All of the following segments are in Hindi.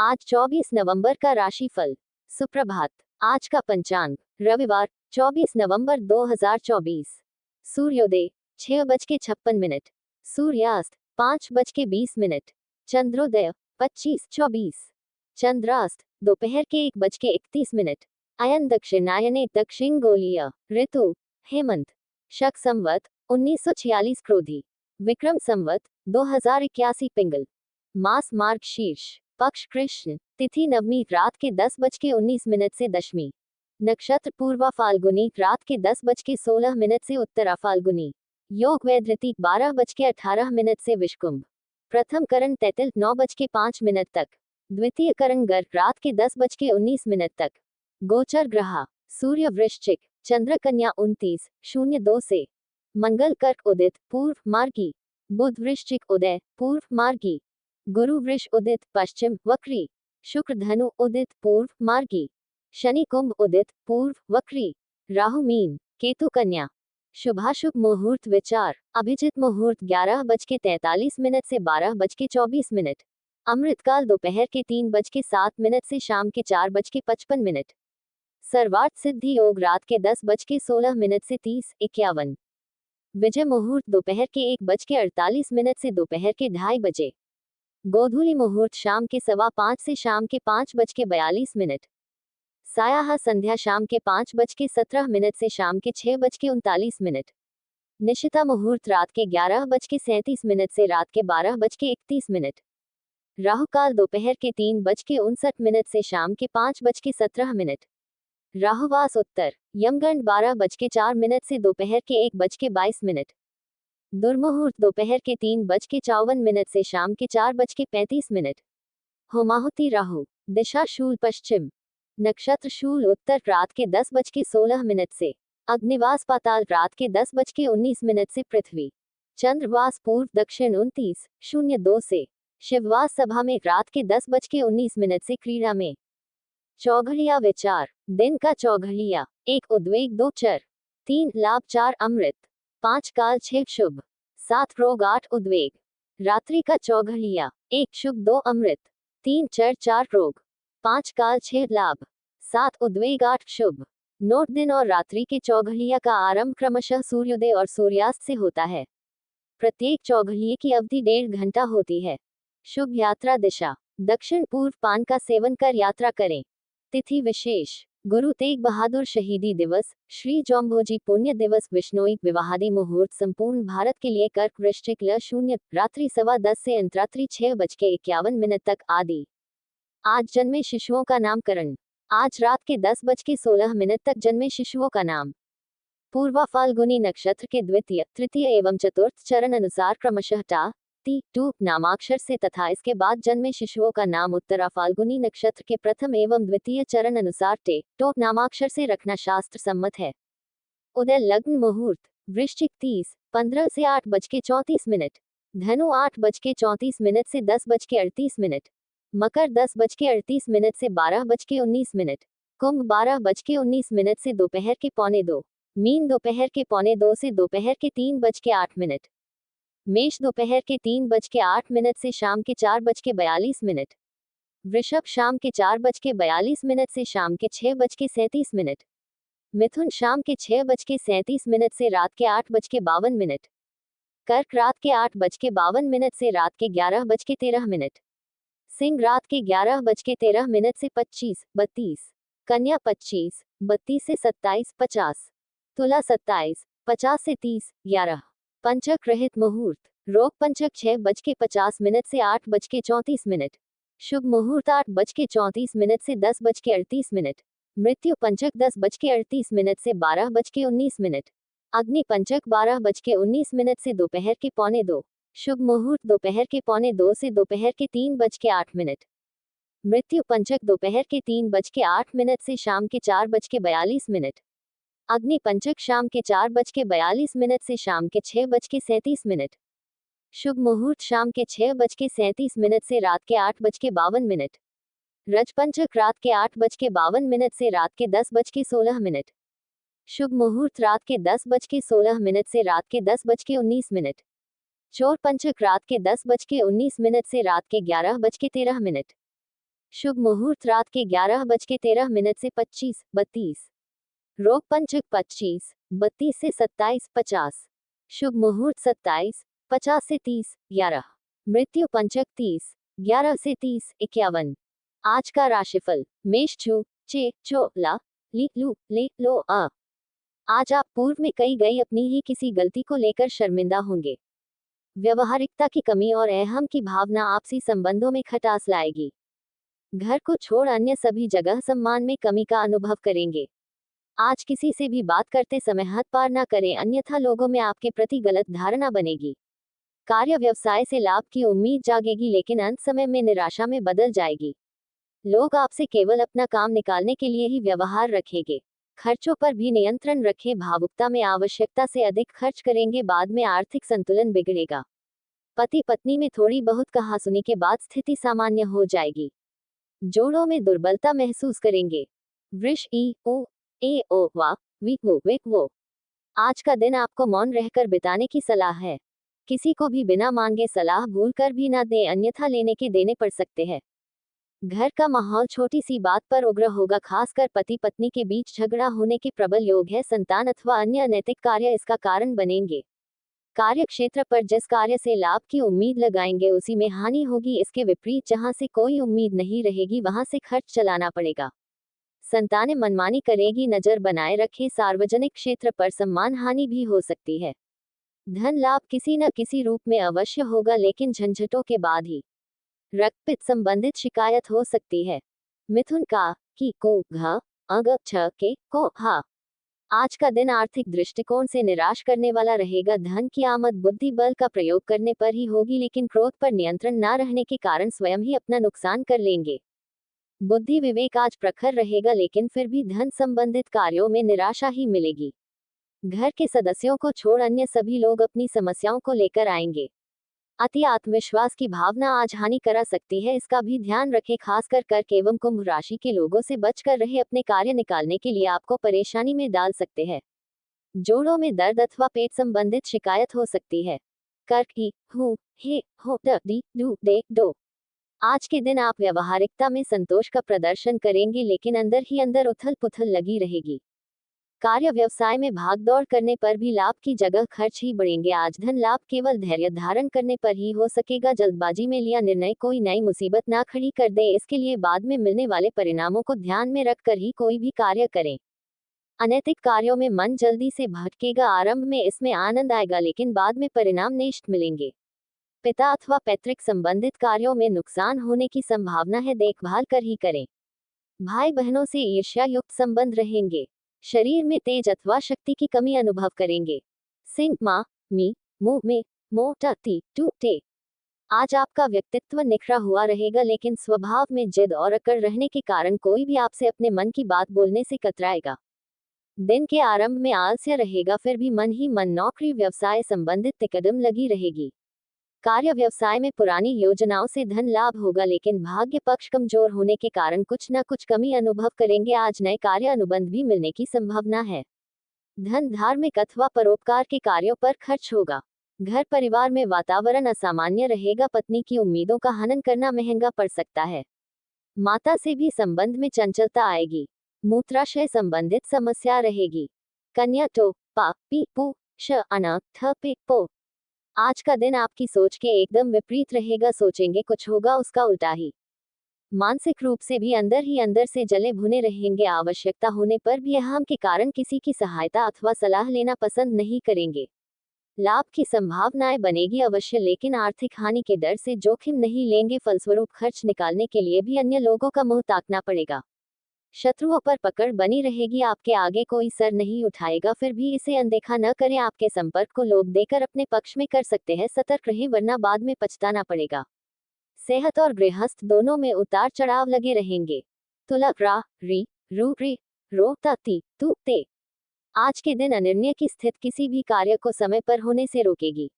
आज 24 नवंबर का राशिफल। सुप्रभात। आज का पंचांग रविवार 24 नवंबर 2024। सूर्योदय 6:56। सूर्यास्त 5:20। चंद्रोदय 25:24। चंद्रास्त दोपहर के 1:31। अयन दक्षिणायने दक्षिण गोलीय। ऋतु हेमंत। शक संवत 1946 क्रोधी। विक्रम संवत 2081 पिंगल। मास मार्ग शीर्ष। पक्ष कृष्ण। तिथि नवमी रात के 10:19 से दशमी। नक्षत्र पूर्वा फाल्गुनी रात के 10:16 से उत्तरा फाल्गुनी। योग वैधृति 12:18 से विषकुंभ। प्रथम करण तैतिल 9:05 तक। द्वितीय करण गर्भ रात के 10:19 तक। गोचर ग्रह सूर्य वृश्चिक, चंद्र कन्या 29:02 से। मंगल कर्क उदित पूर्व मार्गी। बुध वृश्चिक उदय पूर्व मार्गी। गुरु वृष उदित पश्चिम वक्री। शुक्र धनु उदित पूर्व मार्गी। शनि कुंभ उदित पूर्व वक्री। राहु मीन, केतु कन्या। शुभाशुभ मुहूर्त विचार। अभिजित मुहूर्त 11:43 से 12:24। अमृतकाल दोपहर के 3:07 से शाम के 4:55। सर्वार्थ सिद्धि योग रात के 10:16 से 30:51। विजय मुहूर्त दोपहर के 1:48 से दोपहर के 2:30 बजे। गोधूली मुहूर्त शाम के 5:15 से शाम के 5:42। सायाह संध्या शाम के 5:17 से शाम के 6:39। निशिता मुहूर्त रात के 11:37 से रात के 12:31। राहुकाल दोपहर के 3:59 से शाम के 5:17। राहुवास उत्तर। यमगंड 12:04 से दोपहर के 1:22। दुर्मुहूर्त दोपहर के 3:54 से शाम के 4:35। होमाहुति राहु। दिशा शूल पश्चिम। नक्षत्र शूल उत्तर रात के 10:16 से। अग्निवास पाताल रात के 10:19 से। पृथ्वी चंद्रवास पूर्व दक्षिण 29:02 से। शिववास सभा में रात के 10:19 से। क्रीड़ा में चौघड़िया विचार। दिन का चौघड़िया 1 उद्वेग 2 चर 3 लाभ 4 अमृत 5 काल 6 शुभ 7 रोग 8 उद्वेग। रात्रि का चौघड़िया 1 शुभ 2 अमृत 3 चर 4 रोग 5 काल 6 लाभ 7 उद्वेग 8 शुभ। नोट दिन और रात्रि के चौघड़िया का आरंभ क्रमशः सूर्योदय और सूर्यास्त से होता है। प्रत्येक चौघड़िए की अवधि 1.5 घंटा होती है। शुभ यात्रा दिशा दक्षिण पूर्व। पान का सेवन कर यात्रा करें। तिथि विशेष गुरु तेग बहादुर शहीदी दिवस, श्री जौम्भोजी पुण्य दिवस, विष्णोई विवाहादि मुहूर्त संपूर्ण भारत के लिए कर्क वृश्चिक ल 0 रात्रि 10:15 से अंतरात्रि 6:51 तक आदि। आज जन्मे शिशुओं का नामकरण। आज रात के 10:16 तक जन्मे शिशुओं का नाम पूर्वा फाल्गुनी नक्षत्र के द्वितीय, तृतीय एवं चतुर्थ चरण अनुसार क्रमशः टा ती टू नामाक्षर से तथा इसके बाद जन्मे शिशुओं का नाम उत्तरा फाल्गुनी नक्षत्र के प्रथम एवं द्वितीय चरण अनुसार टे टो नामाक्षर से रखना शास्त्र सम्मत है। उदय लग्न मुहूर्त वृश्चिक 30:15 से 8:34। धनु 8:34 से 10:38। मकर 10:38 से 12:19। कुंभ 12:19 से दोपहर के 1:45। मीन दोपहर के 1:45 से दोपहर के 3:08। मेष दोपहर के 3:08 से शाम के 4:42। वृषभ शाम के 4:42 से शाम के 6:37। मिथुन शाम के 6:37 से रात के 8:52। कर्क रात के 8:52 से रात के 11:13। सिंह रात के 11:13 से 25:32। कन्या 25:32 से 27:50। तुला 27:50 से 30:11। पंचक रहित मुहूर्त रोग पंचक 6:50 से 8:34। शुभ मुहूर्त 8:34 से 10:38। मृत्यु पंचक 10:38 से 12:19। अग्नि पंचक 12:19 से दोपहर के 1:45। शुभ मुहूर्त दोपहर के 1:45 से दोपहर के 3:08। मृत्यु पंचक दोपहर के 3:08 से शाम के 4:42। अग्नि पंचक शाम के 4:42 से शाम के 6:37। शुभ मुहूर्त शाम के 6:37 से रात के 8:52। रज पंचक रात के 8:52 से रात के 10:16। शुभ मुहूर्त रात के 10:16 से रात के 10:19। चोर पंचक रात के 10:19 से रात के 11:13। शुभ मुहूर्त रात के 11:13 से 25:32। रोग पंचक 25:32 से 27:50। शुभ मुहूर्त 27:50 से 30:11। मृत्यु पंचक 30:11 से 30:51। आज का राशिफल मेष छू चे चो ला ली लू ले लो अ। आज आप पूर्व में कही गई अपनी ही किसी गलती को लेकर शर्मिंदा होंगे। व्यवहारिकता की कमी और अहम की भावना आपसी संबंधों में खटास लाएगी। घर को छोड़ अन्य सभी जगह सम्मान में कमी का अनुभव करेंगे। आज किसी से भी बात करते समय हद पार न करें, अन्यथा लोगों में आपके प्रति गलत धारणा बनेगी। कार्य व्यवसाय से लाभ की उम्मीद जागेगी, लेकिन अंत समय में निराशा में बदल जाएगी। लोग आपसे केवल अपना काम निकालने के लिए ही व्यवहार रखेंगे। खर्चों पर भी नियंत्रण रखें, भावुकता में आवश्यकता से अधिक खर्च करेंगे, बाद में आर्थिक संतुलन बिगड़ेगा। पति पत्नी में थोड़ी बहुत कहासुनी के बाद स्थिति सामान्य हो जाएगी। जोड़ों में दुर्बलता महसूस करेंगे। वृष ई ओ ए ओ वा वी वो। आज का दिन आपको मौन रहकर बिताने की सलाह है। किसी को भी बिना मांगे सलाह भूल कर भी ना दें, अन्यथा लेने के देने पड़ सकते हैं। घर का माहौल छोटी सी बात पर उग्र होगा, खासकर पति पत्नी के बीच झगड़ा होने के प्रबल योग है। संतान अथवा अन्य अनैतिक कार्य इसका कारण बनेंगे। कार्य क्षेत्र पर जिस कार्य से लाभ की उम्मीद लगाएंगे उसी में हानि होगी। इसके विपरीत जहां से कोई उम्मीद नहीं रहेगी वहां से खर्च चलाना पड़ेगा। संतानें मनमानी करेगी, नजर बनाए रखें। सार्वजनिक क्षेत्र पर सम्मान हानि भी हो सकती है। धन लाभ किसी न किसी रूप में अवश्य होगा, लेकिन झंझटों के बाद ही। रक्तपित्त संबंधित शिकायत हो सकती है। मिथुन का की को घ अग छ के को हा। आज का दिन आर्थिक दृष्टिकोण से निराश करने वाला रहेगा। धन की आमद बुद्धि बल का प्रयोग करने पर ही होगी, लेकिन क्रोध पर नियंत्रण न रहने के कारण स्वयं ही अपना नुकसान कर लेंगे। बुद्धि विवेक आज प्रखर रहेगा, लेकिन फिर भी धन संबंधित कार्यों में निराशा ही मिलेगी। घर के सदस्यों को छोड़ अन्य सभी लोग अपनी समस्याओं को लेकर आएंगे। अति आत्मविश्वास की भावना आज हानि करा सकती है, इसका भी ध्यान रखें। खासकर कर्क एवं कुंभ राशि के लोगों से बचकर रहे, अपने कार्य निकालने के लिए आपको परेशानी में डाल सकते हैं। जोड़ों में दर्द अथवा पेट संबंधित शिकायत हो सकती है। कर्क ही हु हे हो द दी डू दे दो। आज के दिन आप व्यवहारिकता में संतोष का प्रदर्शन करेंगे, लेकिन अंदर ही अंदर उथल पुथल लगी रहेगी। कार्य व्यवसाय में भागदौड़ करने पर भी लाभ की जगह खर्च ही बढ़ेंगे। आज धन लाभ केवल धैर्य धारण करने पर ही हो सकेगा। जल्दबाजी में लिया निर्णय कोई नई मुसीबत ना खड़ी कर दे, इसके लिए बाद में मिलने वाले परिणामों को ध्यान में रखकर ही कोई भी कार्य करें। अनैतिक कार्यों में मन जल्दी से भटकेगा। आरंभ में इसमें आनंद आएगा, लेकिन बाद में परिणाम निश्चित मिलेंगे। पिता अथवा पैतृक संबंधित कार्यों में नुकसान होने की संभावना है, देखभाल कर ही करें। भाई बहनों से ईर्ष्या युक्त संबंध रहेंगे। शरीर में तेज अथवा शक्ति की कमी अनुभव करेंगे। सिंह मा मी मुंह में मो टी टू टे। आज आपका व्यक्तित्व निखरा हुआ रहेगा, लेकिन स्वभाव में जिद और अकड़ रहने के कारण कोई भी आपसे अपने मन की बात बोलने से कतराएगा। दिन के आरंभ में आलस्य रहेगा, फिर भी मन ही मन नौकरी व्यवसाय संबंधित तिकदम लगी रहेगी। कार्य व्यवसाय में पुरानी योजनाओं से धन लाभ होगा, लेकिन भाग्य पक्ष कमजोर होने के कारण कुछ न कुछ कमी अनुभव करेंगे। आज नए कार्य अनुबंध भी मिलने की संभावना है। धन धार्मिक अथवा परोपकार के कार्यों पर खर्च होगा। घर परिवार में वातावरण असामान्य रहेगा। पत्नी की उम्मीदों का हनन करना महंगा पड़ सकता है। माता से भी संबंध में चंचलता आएगी। मूत्राशय संबंधित समस्या रहेगी। कन्या टो पा पी पू श अना थ पे पो। आज का दिन आपकी सोच के एकदम विपरीत रहेगा। सोचेंगे कुछ होगा, उसका उल्टा ही। मानसिक रूप से भी अंदर ही अंदर से जले भुने रहेंगे। आवश्यकता होने पर भी अहम के कारण किसी की सहायता अथवा सलाह लेना पसंद नहीं करेंगे। लाभ की संभावनाएं बनेगी अवश्य, लेकिन आर्थिक हानि के डर से जोखिम नहीं लेंगे। फलस्वरूप खर्च निकालने के लिए भी अन्य लोगों का मुंह ताकना पड़ेगा। शत्रुओं पर पकड़ बनी रहेगी। आपके आगे कोई सर नहीं उठाएगा, फिर भी इसे अनदेखा न करें। आपके संपर्क को लोग देकर अपने पक्ष में कर सकते हैं। सतर्क रहें, वरना बाद में पछताना पड़ेगा। सेहत और गृहस्थ दोनों में उतार चढ़ाव लगे रहेंगे। तुला रा री रू री रो ती तू ते। आज के दिन अनिर्णय की स्थिति किसी भी कार्य को समय पर होने से रोकेगी।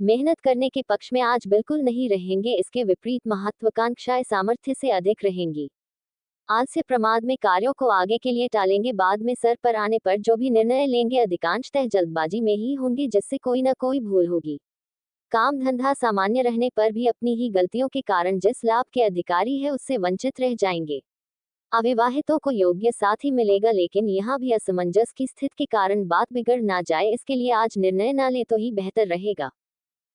मेहनत करने के पक्ष में आज बिल्कुल नहीं रहेंगे। इसके विपरीत महत्वाकांक्षाएं सामर्थ्य से अधिक रहेंगी। आलस्य प्रमाद में कार्यों को आगे के लिए टालेंगे। बाद में सर पर आने पर जो भी निर्णय लेंगे अधिकांशतः जल्दबाजी में ही होंगे, जिससे कोई न कोई भूल होगी। काम धंधा सामान्य रहने पर भी अपनी ही गलतियों के कारण जिस लाभ के अधिकारी है उससे वंचित रह जाएंगे। अविवाहितों को योग्य साथी मिलेगा, लेकिन यहाँ भी असमंजस की स्थिति के कारण बात बिगड़ ना जाए, इसके लिए आज निर्णय ना ले तो ही बेहतर रहेगा।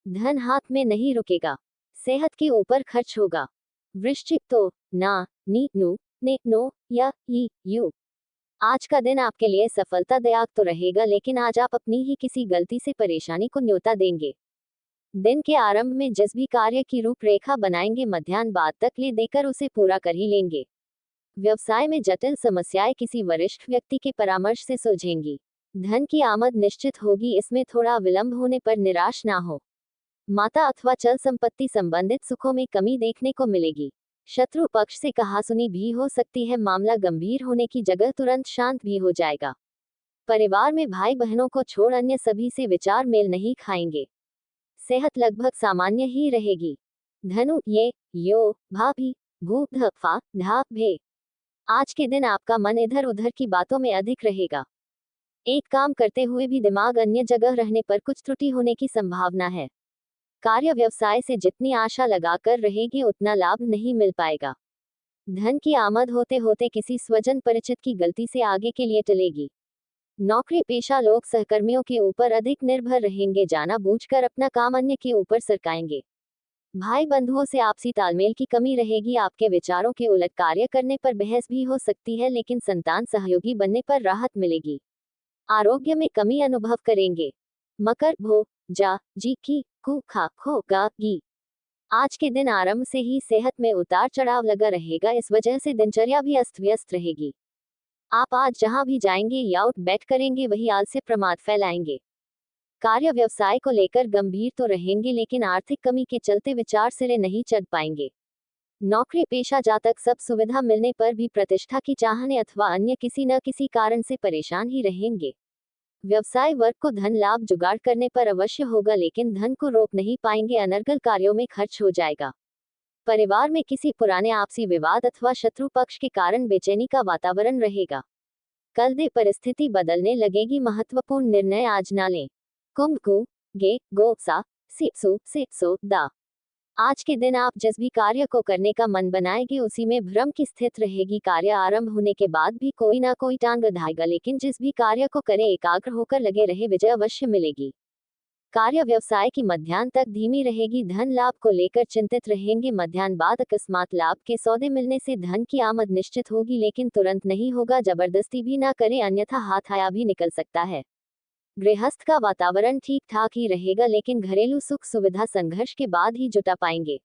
धन हाथ में नहीं रुकेगा, सेहत के ऊपर खर्च होगा। वृश्चिक तो ना, नी, नु, ने, नो या ई, यू। आज का दिन आपके लिए सफलतादायक तो रहेगा, लेकिन आज आप अपनी ही किसी गलती से परेशानी को न्योता देंगे। दिन के आरंभ में जिस भी कार्य की रूपरेखा बनाएंगे मध्याह्न बाद तक ले देकर उसे पूरा कर ही लेंगे। व्यवसाय में जटिल समस्याएं किसी वरिष्ठ व्यक्ति के परामर्श से सुलझेंगी। धन की आमद निश्चित होगी, इसमें थोड़ा विलंब होने पर निराश ना हो। माता अथवा चल संपत्ति संबंधित सुखों में कमी देखने को मिलेगी। शत्रु पक्ष से कहासुनी भी हो सकती है, मामला गंभीर होने की जगह तुरंत शांत भी हो जाएगा। परिवार में भाई बहनों को छोड़ अन्य सभी से विचार मेल नहीं खाएंगे। सेहत लगभग सामान्य ही रहेगी। धनु ये, यो, भाभी, भू, ध, फा, धा, भे। आज के दिन आपका मन इधर उधर की बातों में अधिक रहेगा। एक काम करते हुए भी दिमाग अन्य जगह रहने पर कुछ त्रुटि होने की संभावना है। कार्य व्यवसाय से जितनी आशा लगाकर रहेगी उतना लाभ नहीं मिल पाएगा। धन की आमद होते होते किसी स्वजन परिचित की गलती से आगे के लिए टलेगी। नौकरी पेशा लोग सहकर्मियों के ऊपर अधिक निर्भर रहेंगे, जाना बूझकर अपना काम अन्य के ऊपर सरकाएंगे। भाई बंधुओं से आपसी तालमेल की कमी रहेगी। आपके विचारों के उलट कार्य करने पर बहस भी हो सकती है, लेकिन संतान सहयोगी बनने पर राहत मिलेगी। आरोग्य में कमी अनुभव करेंगे। मकर भो, जा, जी, की, कु, खा, खो, गा, गी। आज के दिन आरंभ से ही सेहत में उतार चढ़ाव लगा रहेगा, इस वजह से दिनचर्या भी अस्त व्यस्त रहेगी। आप आज जहां भी जाएंगे या उठ बैठ करेंगे वही आलस्य प्रमाद फैलाएंगे। कार्य व्यवसाय को लेकर गंभीर तो रहेंगे, लेकिन आर्थिक कमी के चलते विचार सिरे नहीं चढ़ पाएंगे। नौकरी पेशा जातक सब सुविधा मिलने पर भी प्रतिष्ठा की चाहने अथवा अन्य किसी न किसी कारण से परेशान ही रहेंगे। व्यवसाय वर्ग को धन लाभ जुगाड़ करने पर अवश्य होगा, लेकिन धन को रोक नहीं पाएंगे, अनर्गल कार्यों में खर्च हो जाएगा। परिवार में किसी पुराने आपसी विवाद अथवा शत्रु पक्ष के कारण बेचैनी का वातावरण रहेगा। कल दे परिस्थिति बदलने लगेगी, महत्वपूर्ण निर्णय आज ना लें। कुंभ को गे, गो, सा, सी, सु, से, सो, दा। आज के दिन आप जिस भी कार्य को करने का मन बनाएंगे उसी में भ्रम की स्थिति रहेगी। कार्य आरंभ होने के बाद भी कोई ना कोई टांग अधाएगा, लेकिन जिस भी कार्य को करें एकाग्र होकर लगे रहे, विजय अवश्य मिलेगी। कार्य व्यवसाय की मध्याह्न तक धीमी रहेगी। धन लाभ को लेकर चिंतित रहेंगे। मध्याह्न बाद अकस्मात लाभ के सौदे मिलने से धन की आमद निश्चित होगी, लेकिन तुरंत नहीं होगा। जबरदस्ती भी ना करें, अन्यथा हाथ आया भी निकल सकता है। गृहस्थ का वातावरण ठीक ठाक ही रहेगा, लेकिन घरेलू सुख सुविधा संघर्ष के बाद ही जुटा पाएंगे।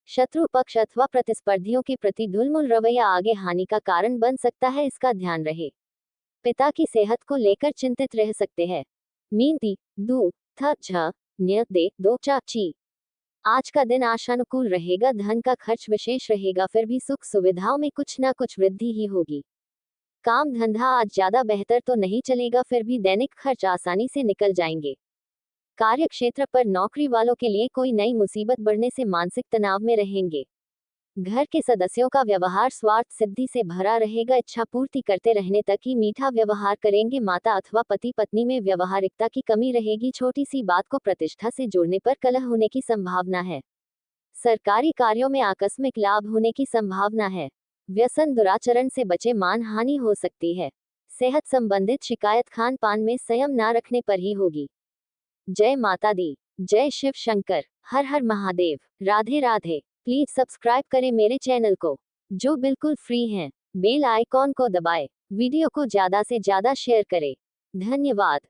शत्रु पक्ष अथवा प्रतिस्पर्धियों के प्रति ढुलमुल रवैया आगे हानि का कारण बन सकता है, इसका ध्यान रहे। पिता की सेहत को लेकर चिंतित रह सकते हैं। मीन ती, दू, थ, झ, न्य, दे, दो, चा, ची। आज का दिन आशानुकूल रहेगा। धन का खर्च विशेष रहेगा, फिर भी सुख सुविधाओं में कुछ ना कुछ वृद्धि ही होगी। काम धंधा आज ज्यादा बेहतर तो नहीं चलेगा, फिर भी दैनिक खर्च आसानी से निकल जाएंगे। कार्य क्षेत्र पर नौकरी वालों के लिए कोई नई मुसीबत बढ़ने से मानसिक तनाव में रहेंगे। घर के सदस्यों का व्यवहार स्वार्थ सिद्धि से भरा रहेगा, इच्छा पूर्ति करते रहने तक ही मीठा व्यवहार करेंगे। माता अथवा पति पत्नी में व्यवहारिकता की कमी रहेगी। छोटी सी बात को प्रतिष्ठा से जोड़ने पर कलह होने की संभावना है। सरकारी कार्यों में आकस्मिक लाभ होने की संभावना है। व्यसन दुराचरण से बचे, मान हानि हो सकती है। सेहत संबंधित शिकायत खान पान में संयम ना रखने पर ही होगी। जय माता दी, जय शिव शंकर, हर हर महादेव, राधे राधे। प्लीज सब्सक्राइब करें मेरे चैनल को, जो बिल्कुल फ्री हैं। बेल आइकॉन को दबाएं। वीडियो को ज्यादा से ज्यादा शेयर करें। धन्यवाद।